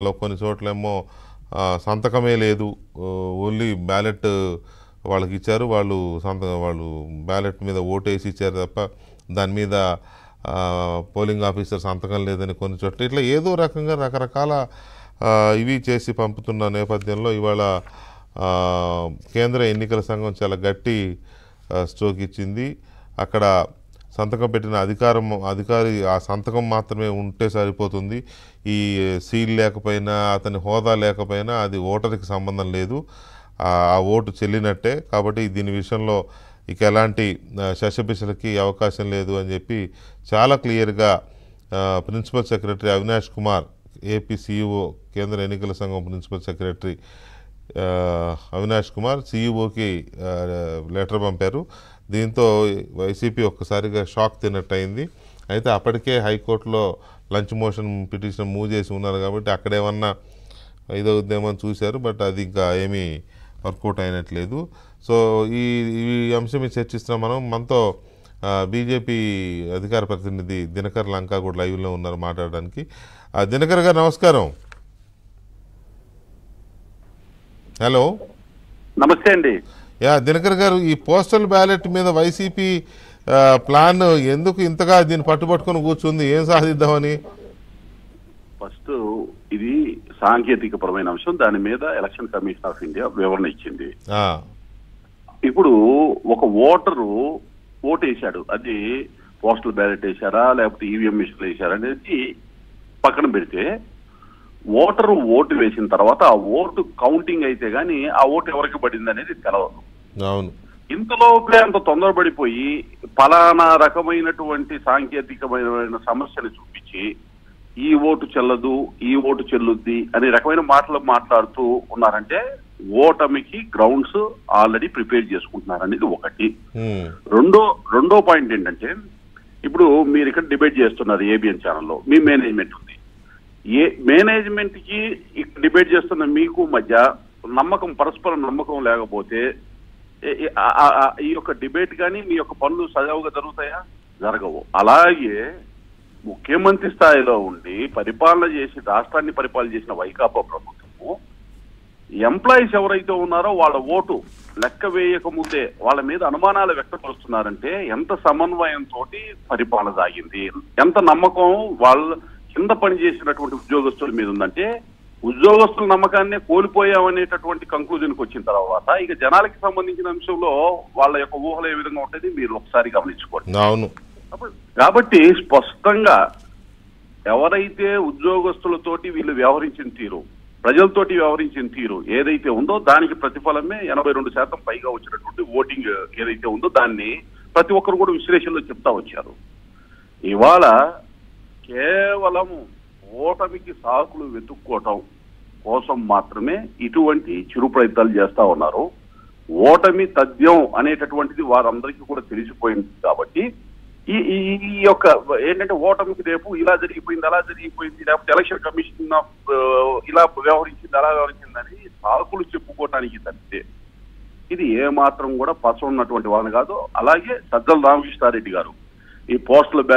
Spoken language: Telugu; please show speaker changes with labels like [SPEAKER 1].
[SPEAKER 1] కొన్ని చోట్లేమో సంతకమే లేదు. ఓన్లీ బ్యాలెట్ వాళ్ళకి ఇచ్చారు. వాళ్ళు బ్యాలెట్ మీద ఓటేసి ఇచ్చారు తప్ప దాని మీద పోలింగ్ ఆఫీసర్ సంతకం లేదని కొన్ని చోట్ల ఇట్లా ఏదో రకంగా రకరకాల ఇవి చేసి పంపుతున్న నేపథ్యంలో ఇవాళ కేంద్ర ఎన్నికల సంఘం చాలా గట్టి స్ట్రోక్ ఇచ్చింది. అక్కడ సంతకం పెట్టిన అధికారి ఆ సంతకం మాత్రమే ఉంటే సరిపోతుంది. ఈ సీల్ లేకపోయినా అతని హోదా లేకపోయినా అది ఓటర్కి సంబంధం లేదు, ఆ ఓటు చెల్లినట్టే. కాబట్టి దీని విషయంలో ఇక ఎలాంటి శశపిశలకి అవకాశం లేదు అని చెప్పి చాలా క్లియర్గా principal secretary Avinash Kumar, AP CEO, కేంద్ర ఎన్నికల సంఘం ప్రిన్సిపల్ సెక్రటరీ అవినాష్ కుమార్ సీఈఓకి లెటర్ పంపారు. దీంతో వైసీపీ ఒక్కసారిగా షాక్ తిన్నట్టయింది. అయితే అప్పటికే హైకోర్టులో లంచ్ మోషన్ పిటిషన్ మూవ్ చేసి ఉన్నారు కాబట్టి అక్కడేమన్నా ఇదవుద్దేమో చూశారు. బట్ అది ఇంకా ఏమీ వర్కౌట్ అయినట్లేదు. సో ఈ అంశం మీద చర్చిస్తున్నాం మనతో బీజేపీ అధికార ప్రతినిధి దినకర్ లంకా కూడా లైవ్లో ఉన్నారు మాట్లాడడానికి. దినకర్ గారు నమస్కారం. హలో,
[SPEAKER 2] నమస్తే అండి.
[SPEAKER 1] దినకర్ గారు, ఈ పోస్టల్ బ్యాలెట్ మీద వైసీపీ ప్లాన్ ఎందుకు ఇంతగా దీన్ని పట్టుబట్టుకొని కూర్చుంది? ఏం సాధిద్దామని?
[SPEAKER 2] ఫస్ట్ ఇది సాంకేతికపరమైన అంశం. దాని మీద ఎలక్షన్ కమిషన్ ఆఫ్ ఇండియా వివరణ ఇచ్చింది. ఇప్పుడు ఒక ఓటరు ఓటు వేశాడు, అది పోస్టల్ బ్యాలెట్ వేశారా లేకపోతే ఈవీఎం మిషన్లు వేశారా అనేది పక్కన పెడితే, ఓటరు ఓటు వేసిన తర్వాత ఆ ఓటు కౌంటింగ్ అయితే గానీ ఆ ఓటు ఎవరికి పడింది అనేది తెలవదు.
[SPEAKER 1] అవును.
[SPEAKER 2] ఇంతలోపే అంత తొందరపడిపోయి పలానా రకమైనటువంటి సాంకేతికమైన సమస్యలు చూపించి ఈ ఓటు చెల్లదు, ఈ ఓటు చెల్లుద్ది అనే రకమైన మాటలు మాట్లాడుతూ ఉన్నారంటే ఓటమికి గ్రౌండ్స్ ఆల్రెడీ ప్రిపేర్ చేసుకుంటున్నారు అనేది ఒకటి. రెండో పాయింట్ ఏంటంటే, ఇప్పుడు మీరు ఇక్కడ డిబేట్ చేస్తున్నారు ఏబిఎన్ ఛానల్లో, మీ మేనేజ్మెంట్ ఉంది. మేనేజ్మెంట్ కి ఇక్కడ డిబేట్ చేస్తున్న మీకు మధ్య పరస్పర నమ్మకం లేకపోతే ఈ యొక్క డిబేట్ కానీ మీ యొక్క పనులు సజావుగా జరుగుతాయా? జరగవు. అలాగే ముఖ్యమంత్రి స్థాయిలో ఉండి పరిపాలన చేసి రాష్ట్రాన్ని పరిపాలన చేసిన వైకాపా ప్రభుత్వము ఎంప్లాయీస్ ఎవరైతే ఉన్నారో వాళ్ళ ఓటు లెక్క వేయక ముందే వాళ్ళ మీద అనుమానాలు వ్యక్తపరుస్తున్నారంటే ఎంత సమన్వయంతో పరిపాలన సాగింది, ఎంత నమ్మకం వాళ్ళ కింద పనిచేసినటువంటి ఉద్యోగస్తుల మీద ఉందంటే, ఉద్యోగస్తుల నమ్మకాన్నే కోల్పోయామనేటటువంటి కంక్లూజన్కి వచ్చిన తర్వాత ఇక జనాలకి సంబంధించిన అంశంలో వాళ్ళ యొక్క ఊహలు ఏ విధంగా ఉంటుంది మీరు ఒకసారి గమనించుకోండి.
[SPEAKER 1] అవును.
[SPEAKER 2] కాబట్టి స్పష్టంగా ఎవరైతే ఉద్యోగస్తులతోటి వీళ్ళు వ్యవహరించిన తీరు, ప్రజలతోటి వ్యవహరించిన తీరు ఏదైతే ఉందో దానికి ప్రతిఫలమే 82% పైగా వచ్చినటువంటి ఓటింగ్ ఏదైతే ఉందో దాన్ని ప్రతి ఒక్కరు కూడా విశ్లేషణలో చెప్తా వచ్చారు. ఇవాళ కేవలం ఓటమికి సాకులు వెతుక్కోవటం కోసం మాత్రమే ఇటువంటి చిరు ప్రయత్నాలు చేస్తా ఉన్నారు. ఓటమి తథ్యం అనేటటువంటిది వారందరికీ కూడా తెలిసిపోయింది. కాబట్టి ఈ యొక్క ఏంటంటే ఓటమికి రేపు ఇలా జరిగిపోయింది అలా జరిగిపోయింది లేకపోతే ఎలక్షన్ కమిషన్ ఇలా వ్యవహరించింది అలా వ్యవహరించిందని సాకులు చెప్పుకోవటానికి తప్పితే ఇది ఏమాత్రం కూడా పస ఉన్నటువంటి వాళ్ళని కాదు. అలాగే సజ్జల రామకృష్ణారెడ్డి గారు ఈ పోస్టల్